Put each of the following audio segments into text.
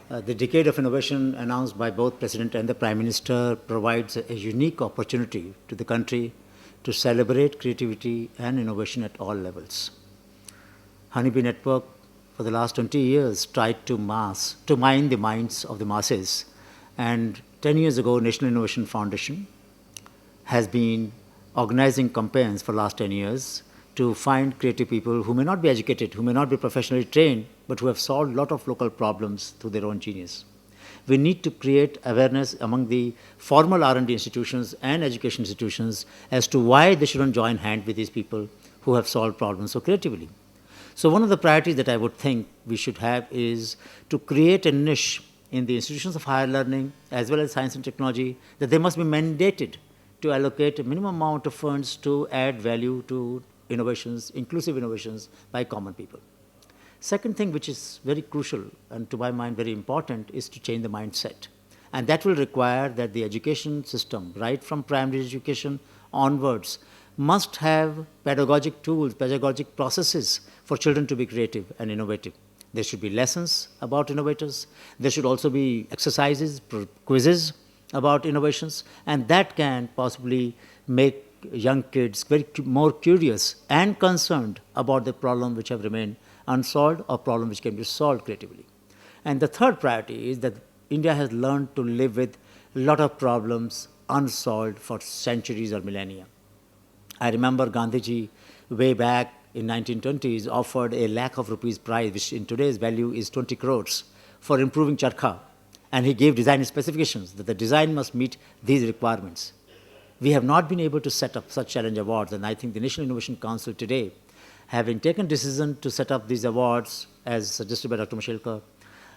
The decade of innovation announced by both President and the Prime Minister provides a unique opportunity to the country to celebrate creativity and innovation at all levels. Honeybee Network, for the last 20 years, tried to mine the minds of the masses. And 10 years ago, National Innovation Foundation has been organizing campaigns for the last 10 years to find creative people who may not be educated, who may not be professionally trained, but who have solved a lot of local problems through their own genius. We need to create awareness among the formal R&D institutions and education institutions as to why they shouldn't join hand with these people who have solved problems so creatively. So one of the priorities that I would think we should have is to create a niche in the institutions of higher learning as well as science and technology, that they must be mandated to allocate a minimum amount of funds to add value to innovations, inclusive innovations by common people. Second thing, which is very crucial and to my mind very important, is to change the mindset. And that will require that the education system, right from primary education onwards, must have pedagogic tools, pedagogic processes for children to be creative and innovative. There should be lessons about innovators. There should also be exercises, quizzes about innovations, and that can possibly make young kids more curious and concerned about the problem which have remained unsolved or problem which can be solved creatively. And the third priority is that India has learned to live with a lot of problems unsolved for centuries or millennia. I remember Gandhiji way back in 1920s offered a lakh of rupees prize, which in today's value is 20 crores, for improving charkha. And he gave design specifications that the design must meet these requirements. We have not been able to set up such challenge awards, and I think the National Innovation Council today, having taken decision to set up these awards, as suggested by Dr. Mashelkar,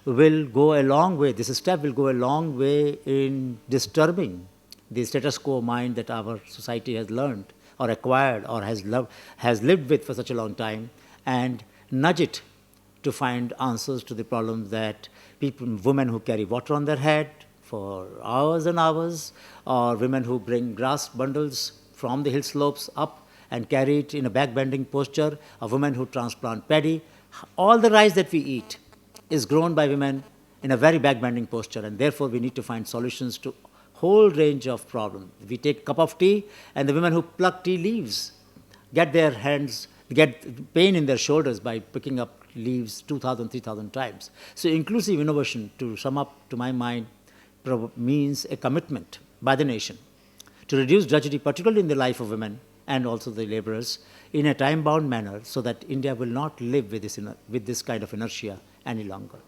will go a long way. This step will go a long way in disturbing the status quo mind that our society has learned or acquired or has lived with for such a long time, and nudge it to find answers to the problems that women who carry water on their head for hours and hours, or women who bring grass bundles from the hill slopes up and carry it in a back-bending posture, or women who transplant paddy. All the rice that we eat is grown by women in a very back-bending posture, and therefore we need to find solutions to whole range of problems. We take a cup of tea, and the women who pluck tea leaves get pain in their shoulders by picking up leaves 2,000, 3,000 times. So inclusive innovation, to sum up to my mind, means a commitment by the nation to reduce drudgery, particularly in the life of women and also the laborers, in a time-bound manner, so that India will not live with this kind of inertia any longer.